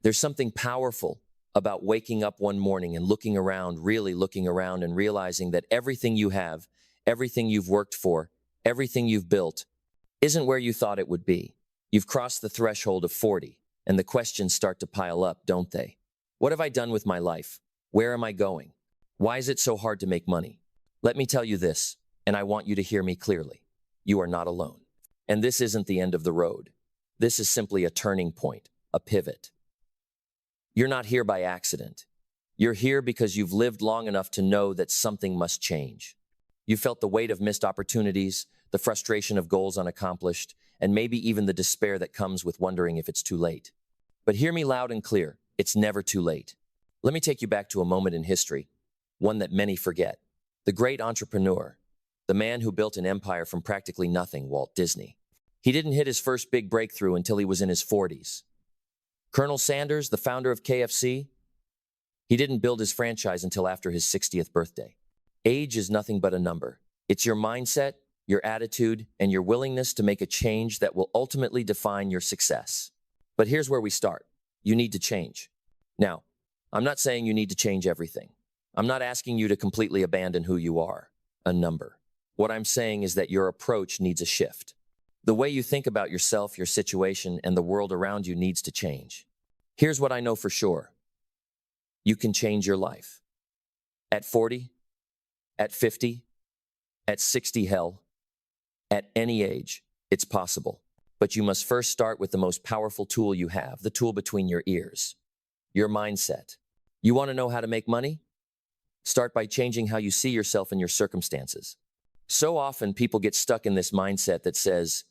There's something powerful about waking up one morning and looking around, really looking around and realizing that everything you have, everything you've worked for, everything you've built isn't where you thought it would be. You've crossed the threshold of 40, and the questions start to pile up, don't they? What have I done with my life? Where am I going? Why is it so hard to make money? Let me tell you this, and I want you to hear me clearly. You are not alone. And this isn't the end of the road. This is simply a turning point, a pivot. You're not here by accident. You're here because you've lived long enough to know that something must change. You felt the weight of missed opportunities, the frustration of goals unaccomplished, and maybe even the despair that comes with wondering if it's too late. But hear me loud and clear, it's never too late. Let me take you back to a moment in history, one that many forget. The great entrepreneur, the man who built an empire from practically nothing, Walt Disney. He didn't hit his first big breakthrough until he was in his 40s. Colonel Sanders, the founder of KFC, he didn't build his franchise until after his 60th birthday. Age is nothing but a number. It's your mindset, your attitude, and your willingness to make a change that will ultimately define your success. But here's where we start. You need to change. Now, I'm not saying you need to change everything. I'm not asking you to completely abandon who you are, a number. What I'm saying is that your approach needs a shift. The way you think about yourself, your situation, and the world around you needs to change. Here's what I know for sure. You can change your life. At 40, at 50, at 60, hell, at any age, it's possible. But you must first start with the most powerful tool you have, the tool between your ears, your mindset. You want to know how to make money? Start by changing how you see yourself and your circumstances. So often people get stuck in this mindset that says,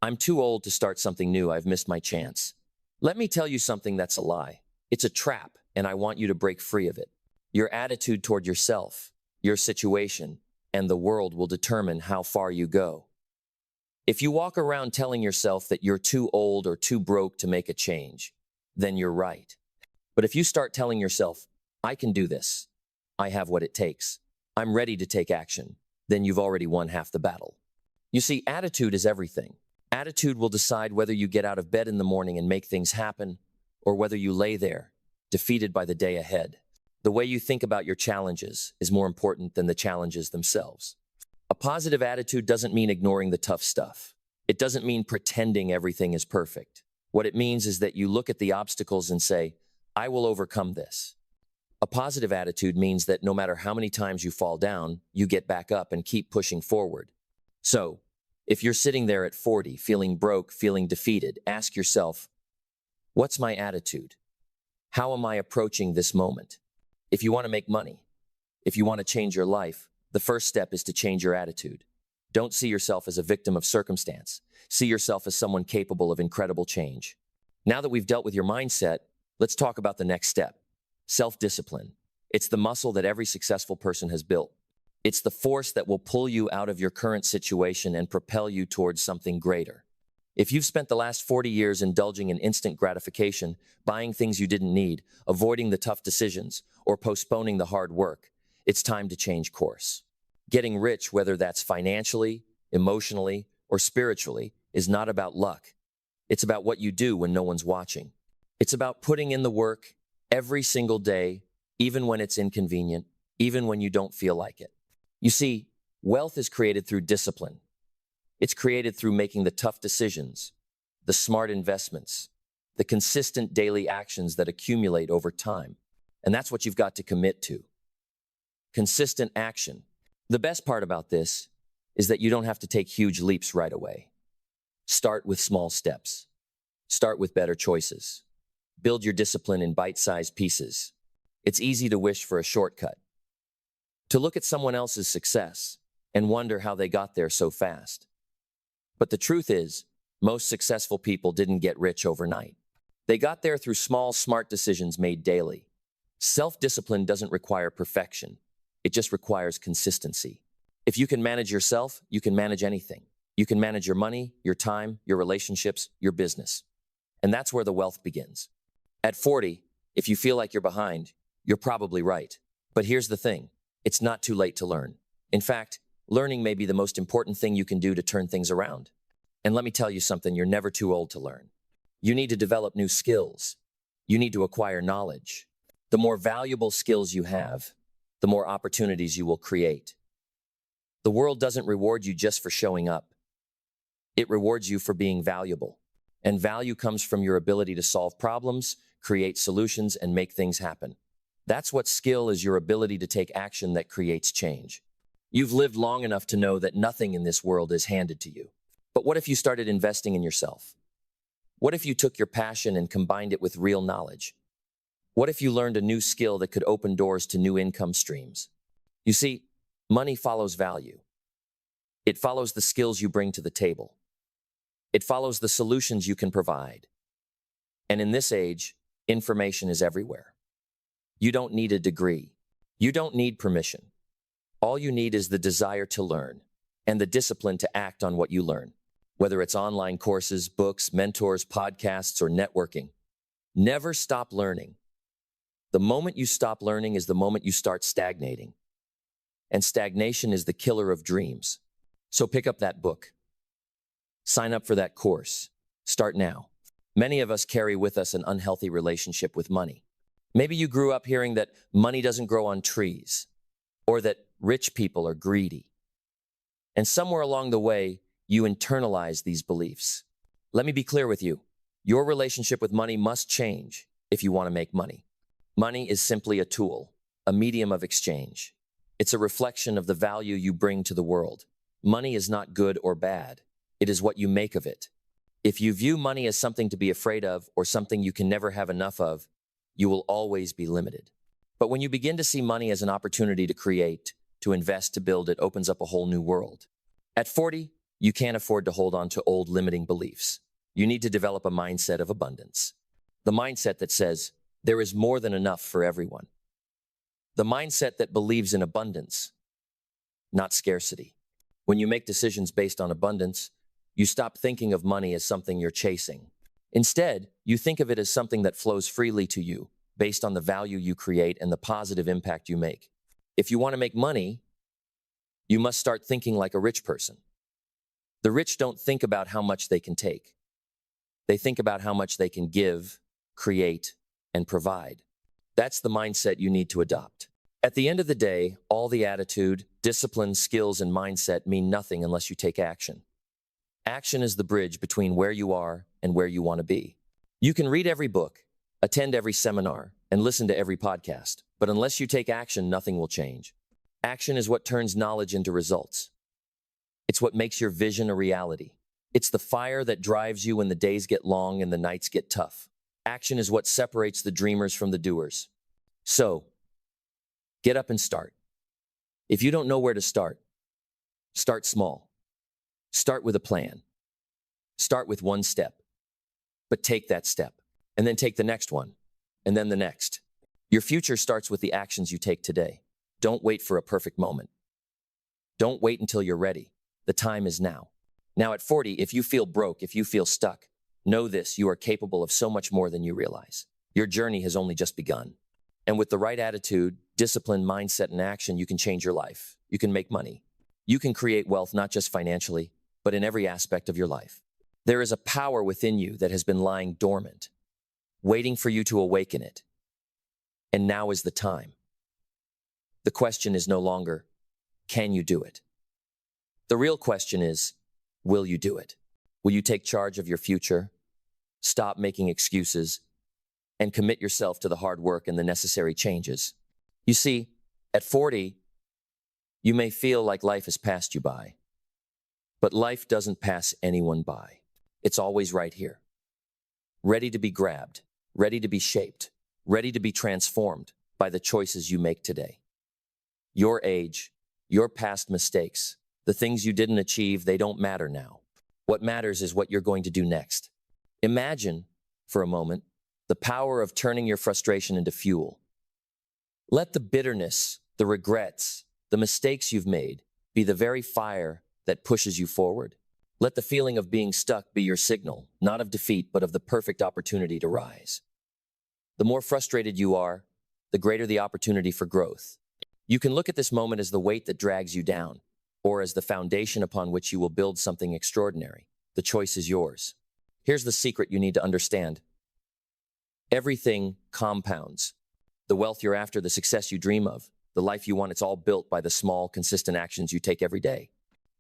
I'm too old to start something new, I've missed my chance. Let me tell you something that's a lie. It's a trap, and I want you to break free of it. Your attitude toward yourself, your situation, and the world will determine how far you go. If you walk around telling yourself that you're too old or too broke to make a change, then you're right. But if you start telling yourself, I can do this, I have what it takes, I'm ready to take action, then you've already won half the battle. You see, attitude is everything. Attitude will decide whether you get out of bed in the morning and make things happen, or whether you lay there, defeated by the day ahead. The way you think about your challenges is more important than the challenges themselves. A positive attitude doesn't mean ignoring the tough stuff. It doesn't mean pretending everything is perfect. What it means is that you look at the obstacles and say, I will overcome this. A positive attitude means that no matter how many times you fall down, you get back up and keep pushing forward. So, if you're sitting there at 40, feeling broke, feeling defeated, ask yourself, what's my attitude? How am I approaching this moment? If you want to make money, if you want to change your life, the first step is to change your attitude. Don't see yourself as a victim of circumstance. See yourself as someone capable of incredible change. Now that we've dealt with your mindset, let's talk about the next step. Self-discipline. It's the muscle that every successful person has built. It's the force that will pull you out of your current situation and propel you towards something greater. If you've spent the last 40 years indulging in instant gratification, buying things you didn't need, avoiding the tough decisions, or postponing the hard work, it's time to change course. Getting rich, whether that's financially, emotionally, or spiritually, is not about luck. It's about what you do when no one's watching. It's about putting in the work every single day, even when it's inconvenient, even when you don't feel like it. You see, wealth is created through discipline. It's created through making the tough decisions, the smart investments, the consistent daily actions that accumulate over time. And that's what you've got to commit to. Consistent action. The best part about this is that you don't have to take huge leaps right away. Start with small steps. Start with better choices. Build your discipline in bite-sized pieces. It's easy to wish for a shortcut, to look at someone else's success and wonder how they got there so fast. But the truth is, most successful people didn't get rich overnight. They got there through small, smart decisions made daily. Self-discipline doesn't require perfection. It just requires consistency. If you can manage yourself, you can manage anything. You can manage your money, your time, your relationships, your business. And that's where the wealth begins. At 40, if you feel like you're behind, you're probably right. But here's the thing. It's not too late to learn. In fact, learning may be the most important thing you can do to turn things around. And let me tell you something, you're never too old to learn. You need to develop new skills. You need to acquire knowledge. The more valuable skills you have, the more opportunities you will create. The world doesn't reward you just for showing up. It rewards you for being valuable. And value comes from your ability to solve problems, create solutions, and make things happen. That's what skill is, your ability to take action that creates change. You've lived long enough to know that nothing in this world is handed to you. But what if you started investing in yourself? What if you took your passion and combined it with real knowledge? What if you learned a new skill that could open doors to new income streams? You see, money follows value. It follows the skills you bring to the table. It follows the solutions you can provide. And in this age, information is everywhere. You don't need a degree. You don't need permission. All you need is the desire to learn and the discipline to act on what you learn. Whether it's online courses, books, mentors, podcasts, or networking, never stop learning. The moment you stop learning is the moment you start stagnating. And stagnation is the killer of dreams. So pick up that book. Sign up for that course. Start now. Many of us carry with us an unhealthy relationship with money. Maybe you grew up hearing that money doesn't grow on trees, or that rich people are greedy. And somewhere along the way, you internalize these beliefs. Let me be clear with you. Your relationship with money must change if you want to make money. Money is simply a tool, a medium of exchange. It's a reflection of the value you bring to the world. Money is not good or bad. It is what you make of it. If you view money as something to be afraid of or something you can never have enough of, you will always be limited. But when you begin to see money as an opportunity to create, to invest, to build, it opens up a whole new world. At 40, you can't afford to hold on to old limiting beliefs. You need to develop a mindset of abundance. The mindset that says, there is more than enough for everyone. The mindset that believes in abundance, not scarcity. When you make decisions based on abundance, you stop thinking of money as something you're chasing. Instead, you think of it as something that flows freely to you, based on the value you create and the positive impact you make. If you want to make money, you must start thinking like a rich person. The rich don't think about how much they can take. They think about how much they can give, create, and provide. That's the mindset you need to adopt. At the end of the day, all the attitude, discipline, skills, and mindset mean nothing unless you take action. Action is the bridge between where you are and where you want to be. You can read every book, attend every seminar, and listen to every podcast, but unless you take action, nothing will change. Action is what turns knowledge into results. It's what makes your vision a reality. It's the fire that drives you when the days get long and the nights get tough. Action is what separates the dreamers from the doers. So, get up and start. If you don't know where to start small. Start with a plan. Start with one step. But take that step, and then take the next one, and then the next. Your future starts with the actions you take today. Don't wait for a perfect moment. Don't wait until you're ready. The time is now. Now at 40, if you feel broke, if you feel stuck, know this: you are capable of so much more than you realize. Your journey has only just begun. And with the right attitude, discipline, mindset, and action, you can change your life. You can make money. You can create wealth, not just financially, but in every aspect of your life. There is a power within you that has been lying dormant, waiting for you to awaken it. And now is the time. The question is no longer, can you do it? The real question is, will you do it? Will you take charge of your future, stop making excuses, and commit yourself to the hard work and the necessary changes? You see, at 40, you may feel like life has passed you by. But life doesn't pass anyone by. It's always right here. Ready to be grabbed, ready to be shaped, ready to be transformed by the choices you make today. Your age, your past mistakes, the things you didn't achieve, they don't matter now. What matters is what you're going to do next. Imagine, for a moment, the power of turning your frustration into fuel. Let the bitterness, the regrets, the mistakes you've made be the very fire that pushes you forward. Let the feeling of being stuck be your signal, not of defeat, but of the perfect opportunity to rise. The more frustrated you are, the greater the opportunity for growth. You can look at this moment as the weight that drags you down, or as the foundation upon which you will build something extraordinary. The choice is yours. Here's the secret you need to understand. Everything compounds. The wealth you're after, the success you dream of, the life you want, it's all built by the small, consistent actions you take every day.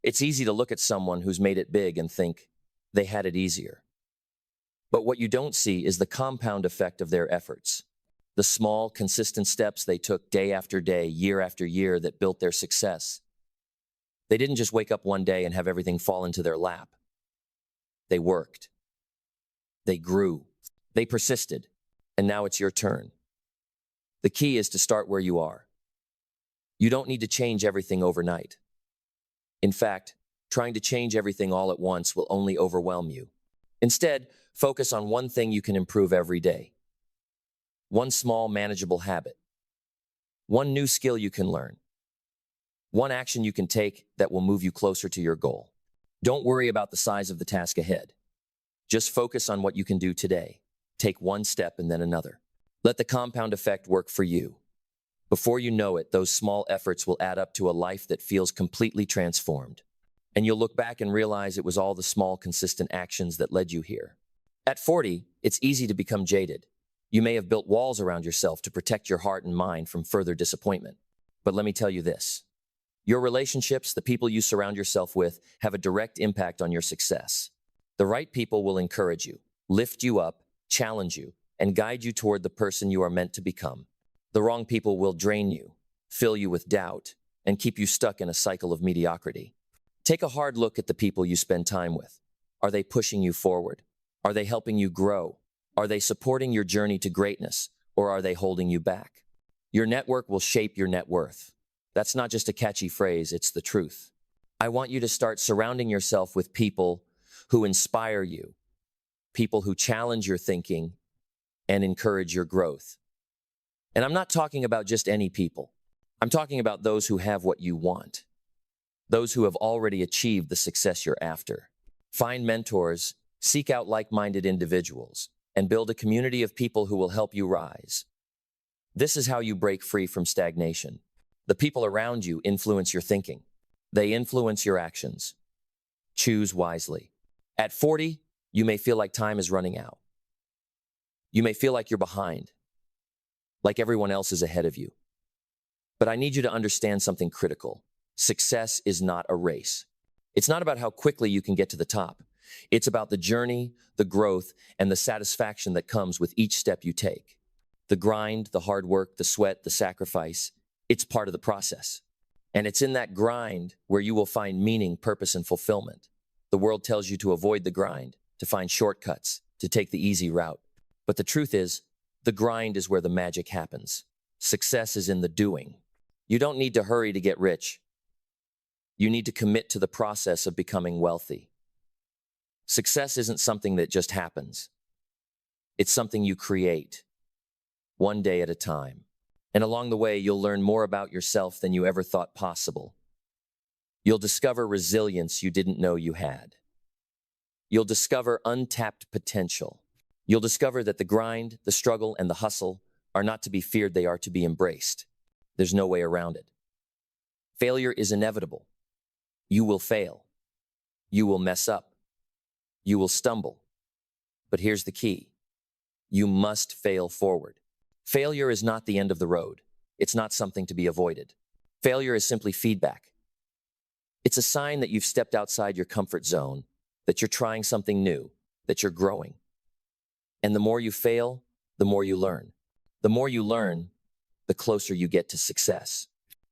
It's easy to look at someone who's made it big and think they had it easier. But what you don't see is the compound effect of their efforts. The small, consistent steps they took day after day, year after year that built their success. They didn't just wake up one day and have everything fall into their lap. They worked. They grew. They persisted. And now it's your turn. The key is to start where you are. You don't need to change everything overnight. In fact, trying to change everything all at once will only overwhelm you. Instead, focus on one thing you can improve every day. One small, manageable habit. One new skill you can learn. One action you can take that will move you closer to your goal. Don't worry about the size of the task ahead. Just focus on what you can do today. Take one step and then another. Let the compound effect work for you. Before you know it, those small efforts will add up to a life that feels completely transformed. And you'll look back and realize it was all the small, consistent actions that led you here. At 40, it's easy to become jaded. You may have built walls around yourself to protect your heart and mind from further disappointment. But let me tell you this. Your relationships, the people you surround yourself with, have a direct impact on your success. The right people will encourage you, lift you up, challenge you, and guide you toward the person you are meant to become. The wrong people will drain you, fill you with doubt, and keep you stuck in a cycle of mediocrity. Take a hard look at the people you spend time with. Are they pushing you forward? Are they helping you grow? Are they supporting your journey to greatness, or are they holding you back? Your network will shape your net worth. That's not just a catchy phrase, it's the truth. I want you to start surrounding yourself with people who inspire you, people who challenge your thinking and encourage your growth. And I'm not talking about just any people. I'm talking about those who have what you want, those who have already achieved the success you're after. Find mentors, seek out like-minded individuals, and build a community of people who will help you rise. This is how you break free from stagnation. The people around you influence your thinking. They influence your actions. Choose wisely. At 40, you may feel like time is running out. You may feel like you're behind, like everyone else is ahead of you. But I need you to understand something critical. Success is not a race. It's not about how quickly you can get to the top. It's about the journey, the growth, and the satisfaction that comes with each step you take. The grind, the hard work, the sweat, the sacrifice, it's part of the process. And it's in that grind where you will find meaning, purpose, and fulfillment. The world tells you to avoid the grind, to find shortcuts, to take the easy route. But the truth is, the grind is where the magic happens. Success is in the doing. You don't need to hurry to get rich. You need to commit to the process of becoming wealthy. Success isn't something that just happens. It's something you create, one day at a time. And along the way, you'll learn more about yourself than you ever thought possible. You'll discover resilience you didn't know you had. You'll discover untapped potential. You'll discover that the grind, the struggle, and the hustle are not to be feared, they are to be embraced. There's no way around it. Failure is inevitable. You will fail. You will mess up. You will stumble. But here's the key. You must fail forward. Failure is not the end of the road. It's not something to be avoided. Failure is simply feedback. It's a sign that you've stepped outside your comfort zone, that you're trying something new, that you're growing. And the more you fail, the more you learn. The more you learn, the closer you get to success.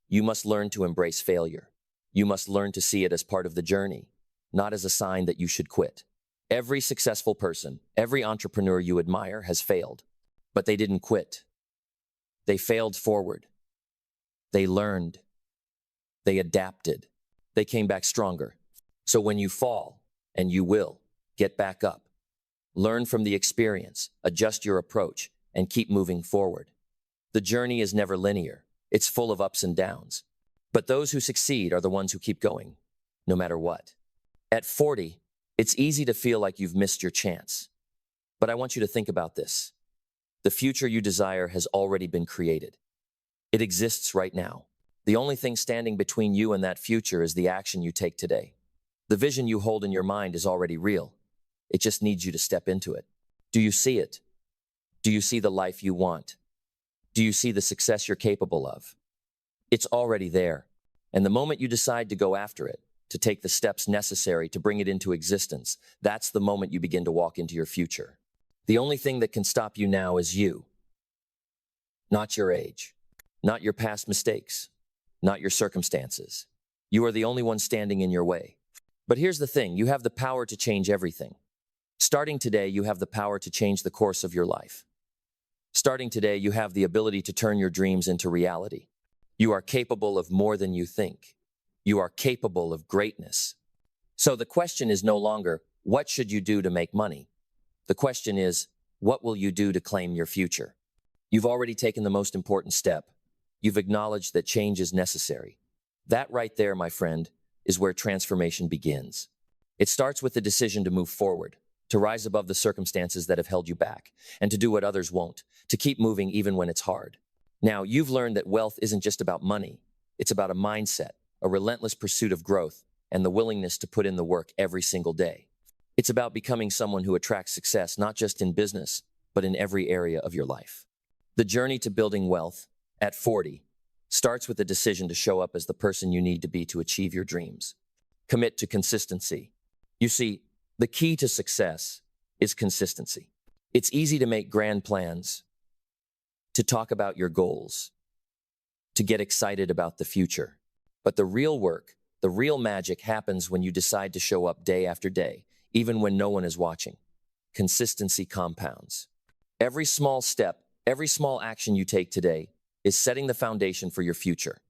You must learn to embrace failure. You must learn to see it as part of the journey, not as a sign that you should quit. Every successful person, every entrepreneur you admire has failed, but they didn't quit. They failed forward. They learned. They adapted. They came back stronger. So when you fall, and you will, get back up. Learn from the experience, adjust your approach, and keep moving forward. The journey is never linear. It's full of ups and downs. But those who succeed are the ones who keep going, no matter what. At 40, it's easy to feel like you've missed your chance. But I want you to think about this. The future you desire has already been created. It exists right now. The only thing standing between you and that future is the action you take today. The vision you hold in your mind is already real. It just needs you to step into it. Do you see it? Do you see the life you want? Do you see the success you're capable of? It's already there. And the moment you decide to go after it, to take the steps necessary to bring it into existence, that's the moment you begin to walk into your future. The only thing that can stop you now is you. Not your age, not your past mistakes, not your circumstances. You are the only one standing in your way. But here's the thing, you have the power to change everything. Starting today, you have the power to change the course of your life. Starting today, you have the ability to turn your dreams into reality. You are capable of more than you think. You are capable of greatness. So the question is no longer, what should you do to make money? The question is, what will you do to claim your future? You've already taken the most important step. You've acknowledged that change is necessary. That right there, my friend, is where transformation begins. It starts with the decision to move forward, to rise above the circumstances that have held you back, and to do what others won't, to keep moving even when it's hard. Now, you've learned that wealth isn't just about money. It's about a mindset, a relentless pursuit of growth, and the willingness to put in the work every single day. It's about becoming someone who attracts success not just in business, but in every area of your life. The journey to building wealth, at 40, starts with the decision to show up as the person you need to be to achieve your dreams. Commit to consistency. You see, the key to success is consistency. It's easy to make grand plans, to talk about your goals, to get excited about the future. But the real work, the real magic happens when you decide to show up day after day, even when no one is watching. Consistency compounds. Every small step, every small action you take today is setting the foundation for your future.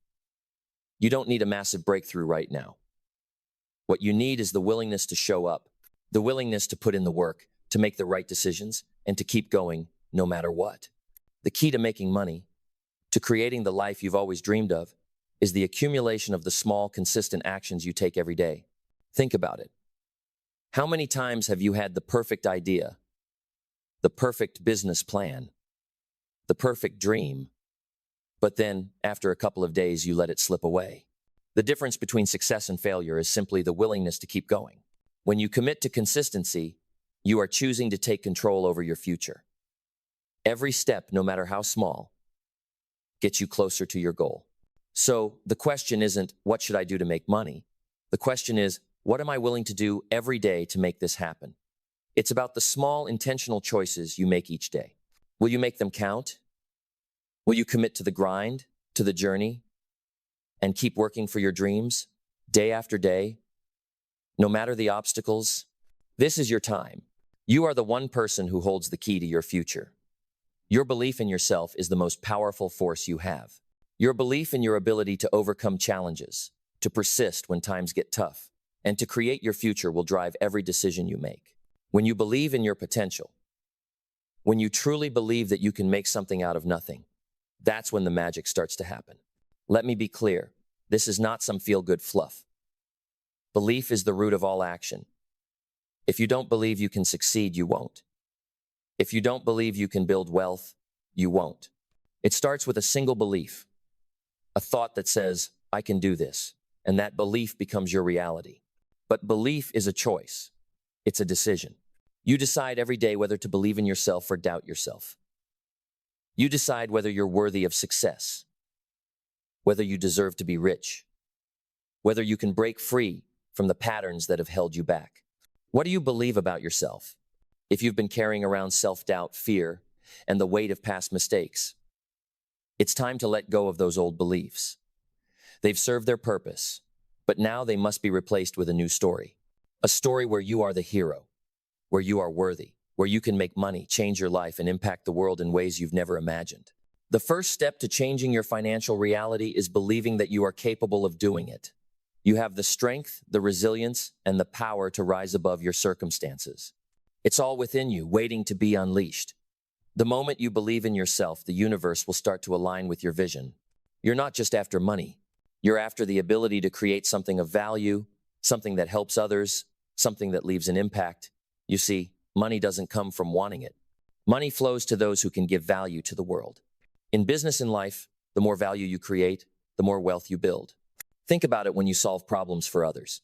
You don't need a massive breakthrough right now. What you need is the willingness to show up, the willingness to put in the work, to make the right decisions, and to keep going no matter what. The key to making money, to creating the life you've always dreamed of, is the accumulation of the small, consistent actions you take every day. Think about it. How many times have you had the perfect idea, the perfect business plan, the perfect dream, but then, after a couple of days, you let it slip away? The difference between success and failure is simply the willingness to keep going. When you commit to consistency, you are choosing to take control over your future. Every step, no matter how small, gets you closer to your goal. So the question isn't, what should I do to make money? The question is, what am I willing to do every day to make this happen? It's about the small, intentional choices you make each day. Will you make them count? Will you commit to the grind, to the journey, and keep working for your dreams, day after day, no matter the obstacles? This is your time. You are the one person who holds the key to your future. Your belief in yourself is the most powerful force you have. Your belief in your ability to overcome challenges, to persist when times get tough, and to create your future will drive every decision you make. When you believe in your potential, when you truly believe that you can make something out of nothing, that's when the magic starts to happen. Let me be clear, this is not some feel-good fluff. Belief is the root of all action. If you don't believe you can succeed, you won't. If you don't believe you can build wealth, you won't. It starts with a single belief, a thought that says, I can do this, and that belief becomes your reality. But belief is a choice. It's a decision. You decide every day whether to believe in yourself or doubt yourself. You decide whether you're worthy of success, whether you deserve to be rich, whether you can break free from the patterns that have held you back. What do you believe about yourself? If you've been carrying around self-doubt, fear, and the weight of past mistakes, it's time to let go of those old beliefs. They've served their purpose, but now they must be replaced with a new story. A story where you are the hero, where you are worthy, where you can make money, change your life, and impact the world in ways you've never imagined. The first step to changing your financial reality is believing that you are capable of doing it. You have the strength, the resilience, and the power to rise above your circumstances. It's all within you, waiting to be unleashed. The moment you believe in yourself, the universe will start to align with your vision. You're not just after money. You're after the ability to create something of value, something that helps others, something that leaves an impact. You see, money doesn't come from wanting it. Money flows to those who can give value to the world. In business and life, the more value you create, the more wealth you build. Think about it when you solve problems for others.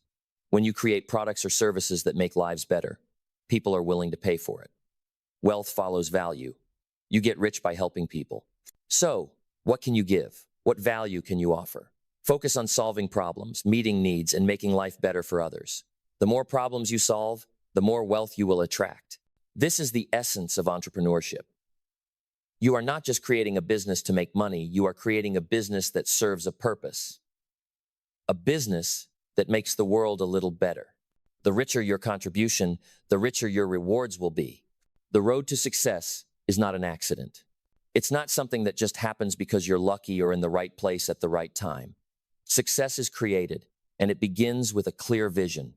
When you create products or services that make lives better, people are willing to pay for it. Wealth follows value. you get rich by helping people. So, what can you give? What value can you offer? Focus on solving problems, meeting needs, and making life better for others. The more problems you solve, the more wealth you will attract. This is the essence of entrepreneurship. You are not just creating a business to make money, you are creating a business that serves a purpose. A business that makes the world a little better. The richer your contribution, the richer your rewards will be. The road to success is not an accident. It's not something that just happens because you're lucky or in the right place at the right time. Success is created, and it begins with a clear vision.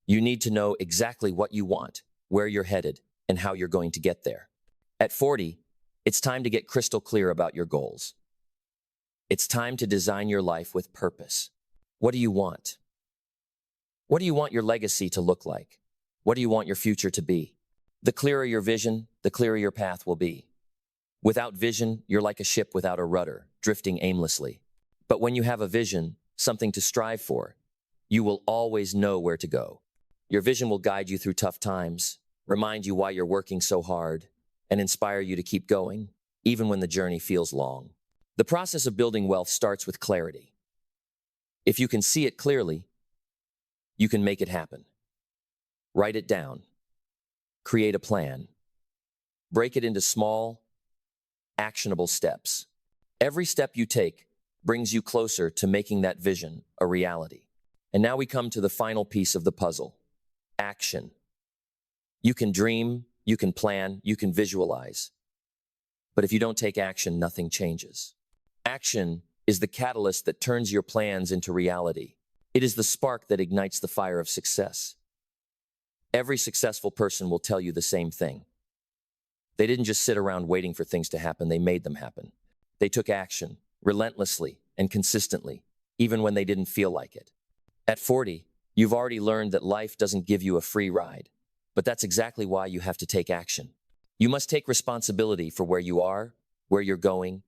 You need to know exactly what you want, where you're headed, and how you're going to get there. At 40, it's time to get crystal clear about your goals. It's time to design your life with purpose. What do you want? What do you want your legacy to look like? What do you want your future to be? The clearer your vision, the clearer your path will be. Without vision, you're like a ship without a rudder, drifting aimlessly. But when you have a vision, something to strive for, you will always know where to go. Your vision will guide you through tough times, remind you why you're working so hard, and inspire you to keep going, even when the journey feels long. The process of building wealth starts with clarity. If you can see it clearly, you can make it happen. Write it down. Create a plan. Break it into small, actionable steps. Every step you take brings you closer to making that vision a reality. And now we come to the final piece of the puzzle: action. You can dream, you can plan, you can visualize. But if you don't take action, nothing changes. Action is the catalyst that turns your plans into reality. It is the spark that ignites the fire of success. Every successful person will tell you the same thing. They didn't just sit around waiting for things to happen, they made them happen. They took action, relentlessly and consistently, even when they didn't feel like it. At 40, you've already learned that life doesn't give you a free ride, but that's exactly why you have to take action. You must take responsibility for where you are, where you're going,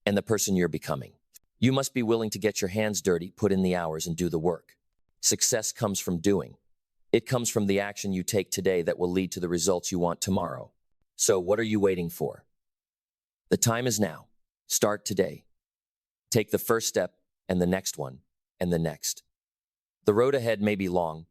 and the person you're becoming. You must be willing to get your hands dirty, put in the hours, and do the work. Success comes from doing. It comes from the action you take today that will lead to the results you want tomorrow. So what are you waiting for? The time is now. Start today. Take the first step, and the next one, and the next. The road ahead may be long,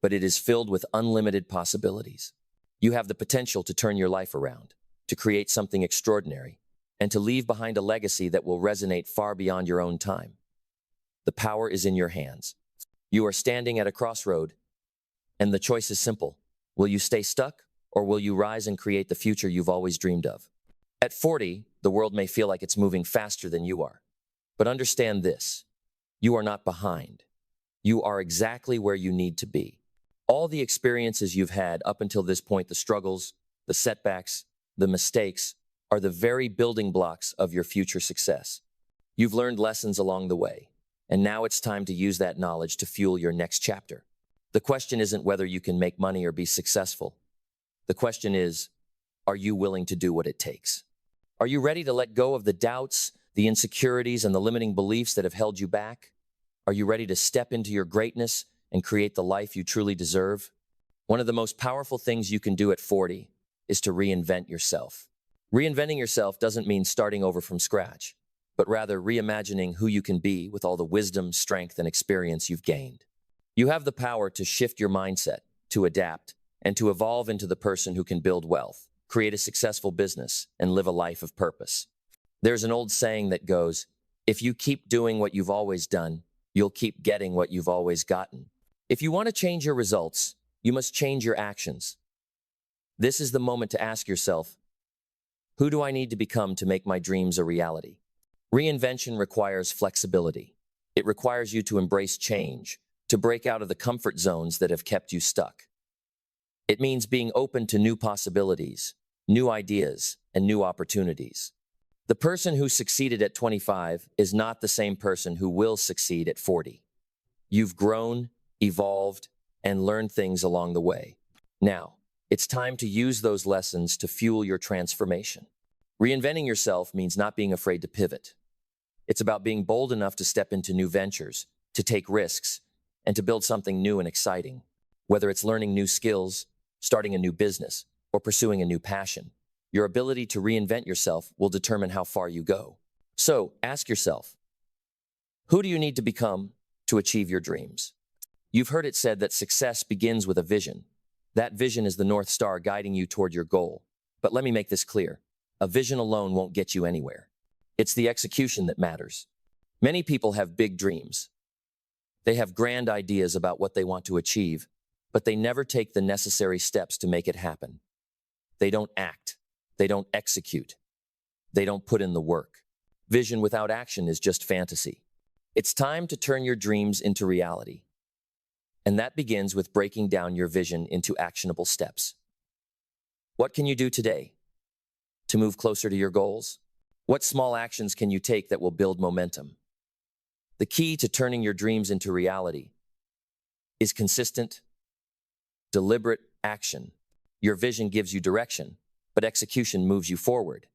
but it is filled with unlimited possibilities. You have the potential to turn your life around, to create something extraordinary, and to leave behind a legacy that will resonate far beyond your own time. The power is in your hands. You are standing at a crossroad, and the choice is simple. Will you stay stuck, or will you rise and create the future you've always dreamed of? At 40, the world may feel like it's moving faster than you are. But understand this: you are not behind. You are exactly where you need to be. All the experiences you've had up until this point, the struggles, the setbacks, the mistakes, are the very building blocks of your future success. You've learned lessons along the way, and now it's time to use that knowledge to fuel your next chapter. The question isn't whether you can make money or be successful. The question is, are you willing to do what it takes? Are you ready to let go of the doubts, the insecurities, and the limiting beliefs that have held you back? Are you ready to step into your greatness and create the life you truly deserve? One of the most powerful things you can do at 40 is to reinvent yourself. Reinventing yourself doesn't mean starting over from scratch, but rather reimagining who you can be with all the wisdom, strength, and experience you've gained. You have the power to shift your mindset, to adapt, and to evolve into the person who can build wealth, create a successful business, and live a life of purpose. There's an old saying that goes, if you keep doing what you've always done, you'll keep getting what you've always gotten. If you want to change your results, you must change your actions. This is the moment to ask yourself, who do I need to become to make my dreams a reality? Reinvention requires flexibility. It requires you to embrace change, to break out of the comfort zones that have kept you stuck. It means being open to new possibilities, new ideas, and new opportunities. The person who succeeded at 25 is not the same person who will succeed at 40. You've grown, evolved, and learned things along the way. Now, it's time to use those lessons to fuel your transformation. Reinventing yourself means not being afraid to pivot. It's about being bold enough to step into new ventures, to take risks, and to build something new and exciting. Whether it's learning new skills, starting a new business, or pursuing a new passion, Your ability to reinvent yourself will determine how far you go. So, ask yourself, who do you need to become to achieve your dreams? You've heard it said that success begins with a vision. That vision is the North Star guiding you toward your goal. But let me make this clear. A vision alone won't get you anywhere. It's the execution that matters. Many people have big dreams. They have grand ideas about what they want to achieve, but they never take the necessary steps to make it happen. They don't act. They don't execute. They don't put in the work. Vision without action is just fantasy. It's time to turn your dreams into reality. And that begins with breaking down your vision into actionable steps. What can you do today to move closer to your goals? What small actions can you take that will build momentum? The key to turning your dreams into reality is consistent, deliberate action. Your vision gives you direction, but execution moves you forward.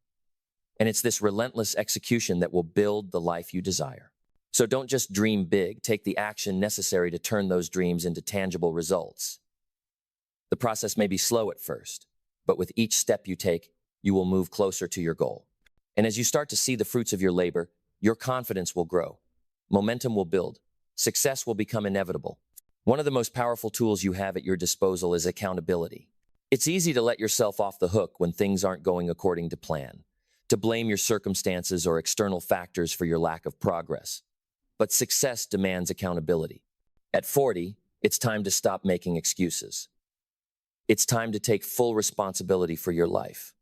And it's this relentless execution that will build the life you desire. So don't just dream big, take the action necessary to turn those dreams into tangible results. The process may be slow at first, but with each step you take, you will move closer to your goal. And as you start to see the fruits of your labor, your confidence will grow. Momentum will build. Success will become inevitable. One of the most powerful tools you have at your disposal is accountability. It's easy to let yourself off the hook when things aren't going according to plan, to blame your circumstances or external factors for your lack of progress. But success demands accountability. At 40, it's time to stop making excuses. It's time to take full responsibility for your life.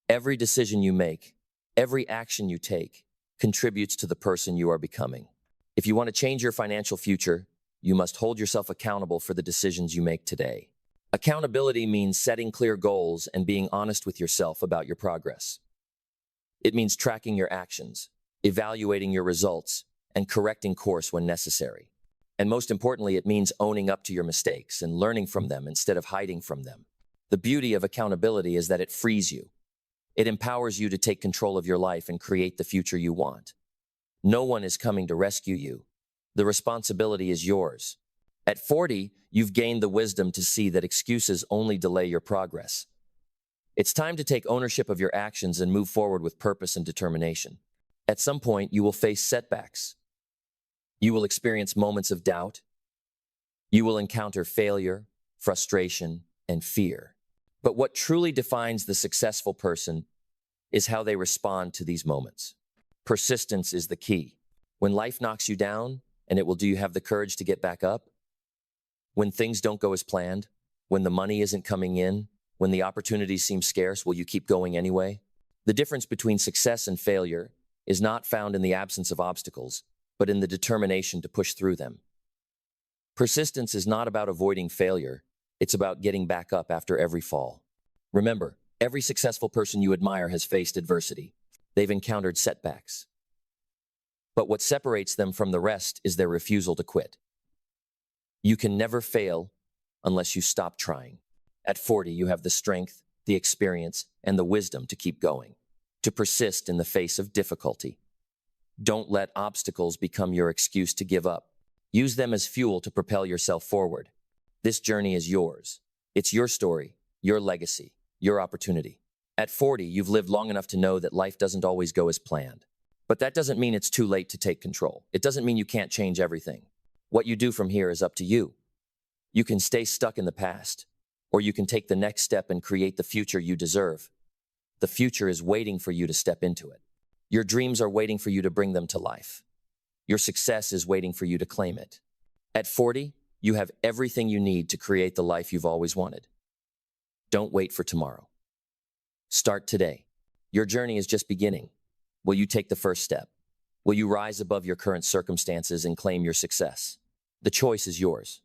Every decision you make, every action you take, contributes to the person you are becoming. If you want to change your financial future, you must hold yourself accountable for the decisions you make today. Accountability means setting clear goals and being honest with yourself about your progress. It means tracking your actions, evaluating your results, and correcting course when necessary. And most importantly, it means owning up to your mistakes and learning from them instead of hiding from them. The beauty of accountability is that it frees you. It empowers you to take control of your life and create the future you want. No one is coming to rescue you. The responsibility is yours. At 40, you've gained the wisdom to see that excuses only delay your progress. It's time to take ownership of your actions and move forward with purpose and determination. At some point, you will face setbacks. You will experience moments of doubt. You will encounter failure, frustration, and fear. But what truly defines the successful person is how they respond to these moments. Persistence is the key. When life knocks you down, and it will, do you have the courage to get back up? When things don't go as planned, when the money isn't coming in, when the opportunities seem scarce, will you keep going anyway? The difference between success and failure is not found in the absence of obstacles, but in the determination to push through them. Persistence is not about avoiding failure. It's about getting back up after every fall. Remember, every successful person you admire has faced adversity. They've encountered setbacks. But what separates them from the rest is their refusal to quit. You can never fail unless you stop trying. At 40, you have the strength, the experience, and the wisdom to keep going, to persist in the face of difficulty. Don't let obstacles become your excuse to give up. Use them as fuel to propel yourself forward. This journey is yours. It's your story, your legacy, your opportunity. At 40, you've lived long enough to know that life doesn't always go as planned. But that doesn't mean it's too late to take control. It doesn't mean you can't change everything. What you do from here is up to you. You can stay stuck in the past, or you can take the next step and create the future you deserve. The future is waiting for you to step into it. Your dreams are waiting for you to bring them to life. Your success is waiting for you to claim it. At 40, you have everything you need to create the life you've always wanted. Don't wait for tomorrow. Start today. Your journey is just beginning. Will you take the first step? Will you rise above your current circumstances and claim your success? The choice is yours.